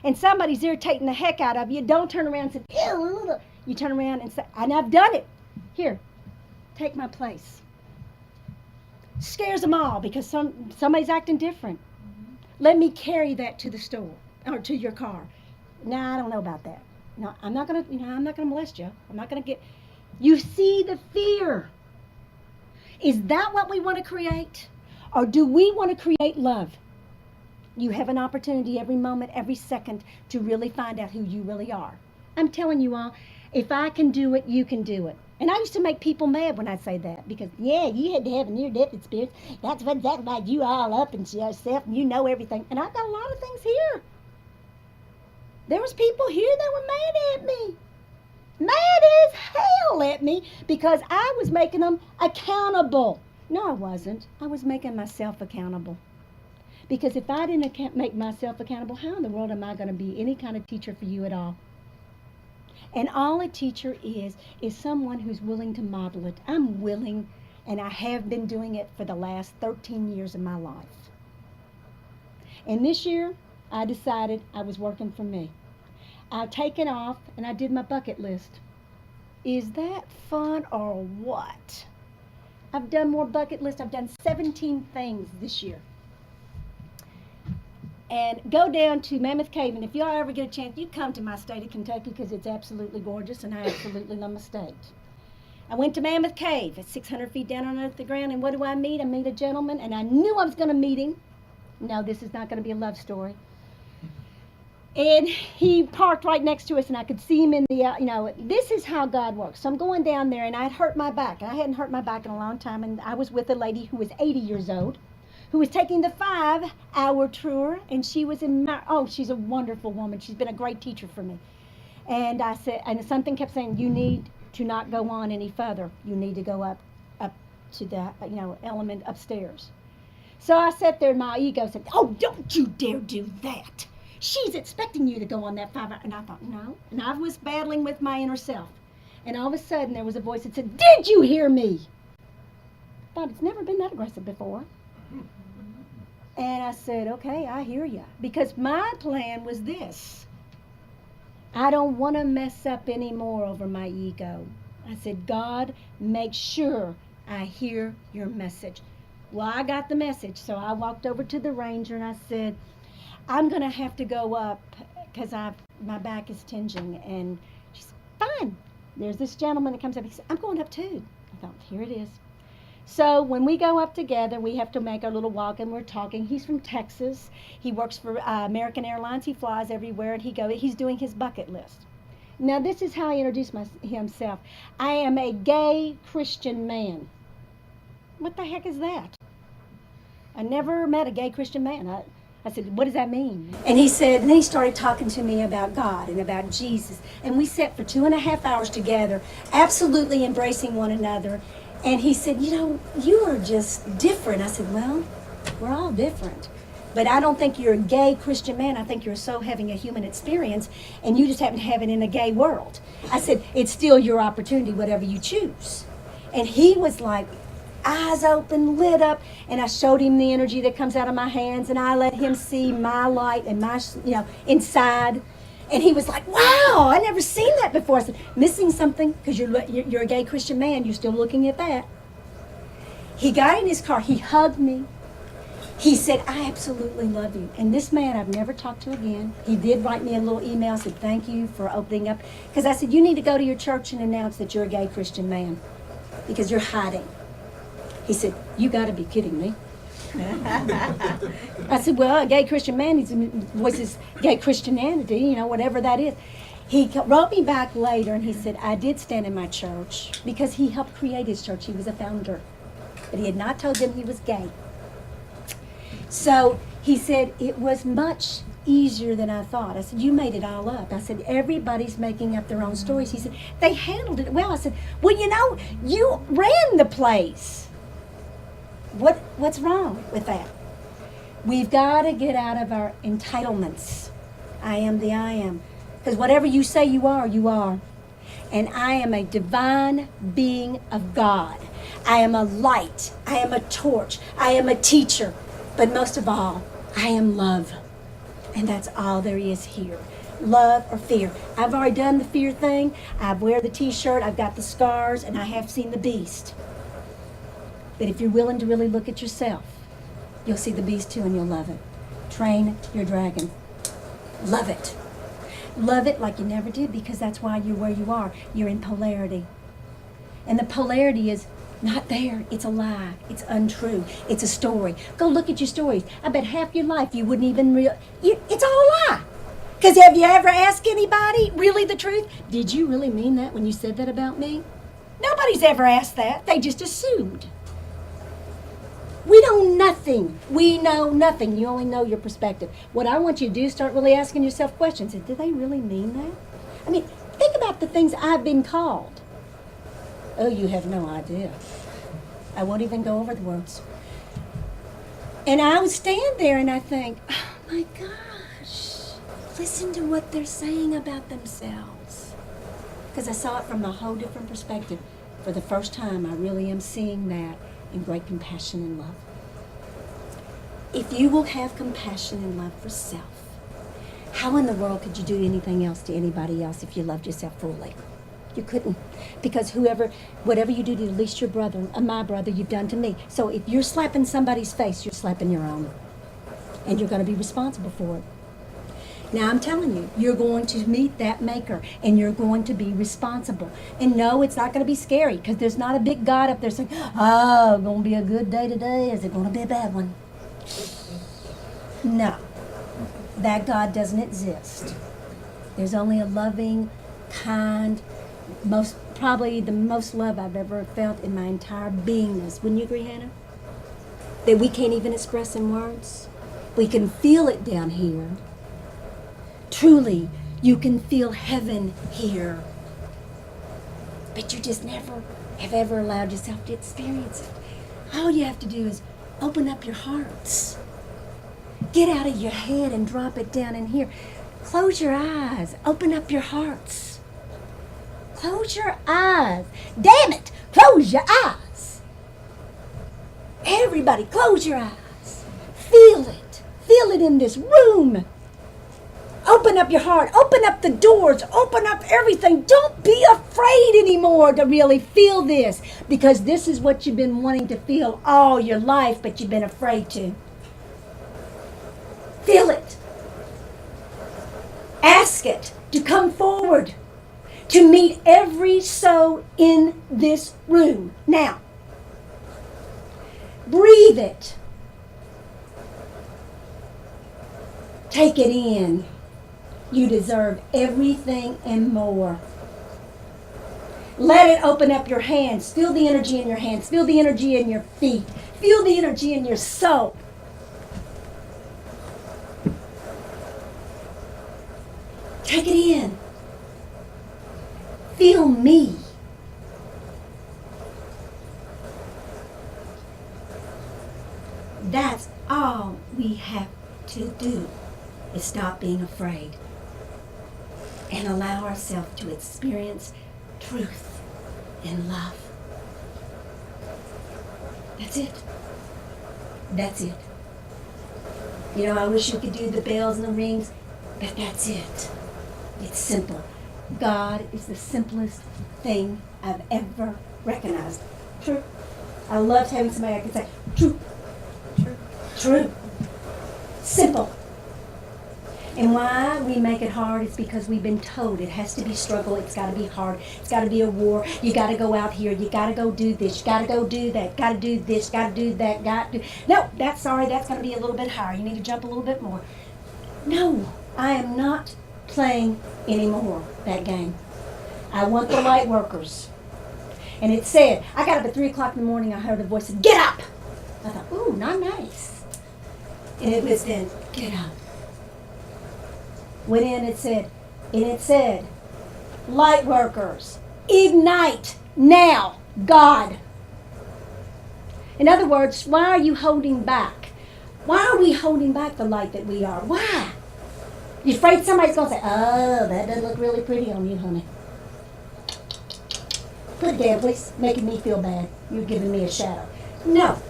and somebody's irritating the heck out of you, don't turn around and say, ew. You turn around and say, and I've done it. Here, take my place. Scares them all because somebody's acting different. Let me carry that to the store or to your car. No, I don't know about that. No, I'm not gonna molest you. I'm not gonna get. You see the fear. Is that what we want to create? Or do we want to create love? You have an opportunity every moment, every second to really find out who you really are. I'm telling you all, if I can do it, you can do it. And I used to make people mad when I say that because, yeah, you had to have a near-death experience. That's like you all up in yourself and you know everything. And I've got a lot of things here. There was people here that were mad at me. Mad as hell at me because I was making them accountable. No, I wasn't. I was making myself accountable. Because if I didn't make myself accountable, how in the world am I going to be any kind of teacher for you at all? And all a teacher is someone who's willing to model it. I'm willing, and I have been doing it for the last 13 years of my life. And this year, I decided I was working for me. I've taken off, and I did my bucket list. Is that fun or what? I've done more bucket lists. I've done 17 things this year. And go down to Mammoth Cave, and if y'all ever get a chance, you come to my state of Kentucky because it's absolutely gorgeous, and I absolutely love my state. I went to Mammoth Cave. It's 600 feet down underneath the ground, and what do I meet? I meet a gentleman, and I knew I was going to meet him. No, this is not going to be a love story. And he parked right next to us, and I could see him in the, this is how God works. So I'm going down there, and I'd hurt my back. I hadn't hurt my back in a long time, and I was with a lady who was 80 years old, who was taking the 5-hour tour, and she was she's a wonderful woman. She's been a great teacher for me. And I said, and something kept saying, you need to not go on any further. You need to go up to the, element upstairs. So I sat there, and my ego said, oh, don't you dare do that. She's expecting you to go on that 5-hour. And I thought, no. And I was battling with my inner self. And all of a sudden, there was a voice that said, did you hear me? I thought, it's never been that aggressive before. And I said, okay, I hear you. Because my plan was this. I don't want to mess up anymore over my ego. I said, God, make sure I hear your message. Well, I got the message. So I walked over to the ranger and I said, I'm going to have to go up because my back is tinging. And she said, fine. There's this gentleman that comes up. He said, I'm going up too. I thought, here it is. So when we go up together, we have to make our little walk, and we're talking. He's from Texas. He works for American Airlines. He flies everywhere, and he's doing his bucket list. Now, this is how he introduced himself. I am a gay Christian man. What the heck is that? I never met a gay Christian man. I said, what does that mean? And he said, and then he started talking to me about God and about Jesus. And we sat for 2.5 hours together, absolutely embracing one another. And he said, you are just different. I said, well, we're all different. But I don't think you're a gay Christian man. I think you're so having a human experience, and you just happen to have it in a gay world. I said, it's still your opportunity, whatever you choose. And he was like, eyes open, lit up, and I showed him the energy that comes out of my hands, and I let him see my light and my, inside. And he was like, wow, I never seen that before. I said, missing something, because you're a gay Christian man. You're still looking at that. He got in his car. He hugged me. He said, I absolutely love you. And this man I've never talked to again. He did write me a little email, said, thank you for opening up. Because I said, you need to go to your church and announce that you're a gay Christian man, because you're hiding. He said, you got to be kidding me. I said, well, a gay Christian man voices gay Christianity, whatever that is. He wrote me back later, and he said, I did stand in my church because he helped create his church. He was a founder. But he had not told them he was gay. So he said, it was much easier than I thought. I said, you made it all up. I said, everybody's making up their own stories. He said, they handled it well. I said, well, you ran the place. What's wrong with that? We've got to get out of our entitlements. I am the I am. Because whatever you say you are, you are. And I am a divine being of God. I am a light. I am a torch. I am a teacher. But most of all, I am love. And that's all there is here. Love or fear. I've already done the fear thing. I wear the t-shirt, I've got the scars, and I have seen the beast. But if you're willing to really look at yourself, you'll see the beast too and you'll love it. Train your dragon. Love it. Love it like you never did, because that's why you're where you are. You're in polarity. And the polarity is not there. It's a lie. It's untrue. It's a story. Go look at your stories. I bet half your life you wouldn't even it's all a lie. Because have you ever asked anybody really the truth? Did you really mean that when you said that about me? Nobody's ever asked that. They just assumed. We know nothing. We know nothing. You only know your perspective. What I want you to do is start really asking yourself questions. Did they really mean that? I mean, think about the things I've been called. Oh, you have no idea. I won't even go over the words. And I would stand there and I think, oh my gosh, listen to what they're saying about themselves. Because I saw it from a whole different perspective. For the first time, I really am seeing that in great compassion and love. If you will have compassion and love for self, how in the world could you do anything else to anybody else if you loved yourself fully? You couldn't, because whatever you do to at least your brother, my brother, you've done to me. So if you're slapping somebody's face, you're slapping your own. And you're going to be responsible for it. Now I'm telling you, you're going to meet that maker, and you're going to be responsible. And no, it's not going to be scary, because there's not a big God up there saying, oh, going to be a good day today. Is it going to be a bad one? No, that God doesn't exist. There's only a loving, kind, probably the most love I've ever felt in my entire beingness. Wouldn't you agree, Hannah? That we can't even express in words. We can feel it down here. Truly, you can feel heaven here. But you just never have ever allowed yourself to experience it. All you have to do is open up your hearts. Get out of your head and drop it down in here. Close your eyes. Open up your hearts. Close your eyes. Damn it! Close your eyes. Everybody, close your eyes. Feel it. Feel it in this room. Open up your heart. Open up the doors. Open up everything. Don't be afraid anymore to really feel this, because this is what you've been wanting to feel all your life, but you've been afraid to. Feel it. Ask it to come forward to meet every soul in this room. Now, breathe it. Take it in. You deserve everything and more. Let it open up your hands. Feel the energy in your hands. Feel the energy in your feet. Feel the energy in your soul. Take it in. Feel me. That's all we have to do, is stop being afraid and allow ourselves to experience truth and love. That's it. That's it. You know, I wish you could do the bells and the rings, but that's it. It's simple. God is the simplest thing I've ever recognized. True. I loved having somebody I could say, true. True. True. Simple. And why we make it hard is because we've been told it has to be struggle, it's got to be hard, it's got to be a war, you got to go out here, you got to go do this, you got to go do that, got to do this, got to do that, No, that's going to be a little bit higher. You need to jump a little bit more. No, I am not playing anymore that game. I want the light workers. And it said, I got up at 3 o'clock in the morning, I heard a voice say, get up! I thought, ooh, not nice. And it was then, get up. Went in, it said, light workers, ignite now, God. In other words, why are you holding back? Why are we holding back the light that we are? Why? You afraid somebody's going to say, oh, that doesn't look really pretty on you, honey. Put it down, please. Making me feel bad. You're giving me a shadow. No.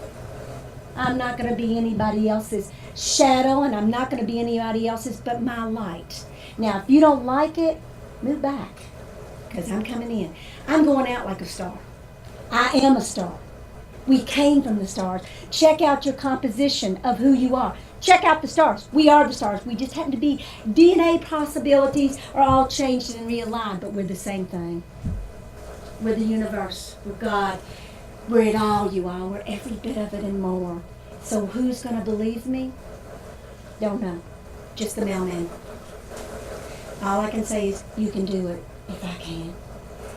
I'm not going to be anybody else's shadow, and I'm not going to be anybody else's but my light. Now, if you don't like it, move back, because I'm coming in. I'm going out like a star. I am a star. We came from the stars. Check out your composition of who you are. Check out the stars. We are the stars. We just happen to be DNA possibilities are all changed and realigned, but we're the same thing. We're the universe. We're God. We're it all, you all. We're every bit of it and more. So who's going to believe me? Don't know. Just the mailman. All I can say is you can do it if I can.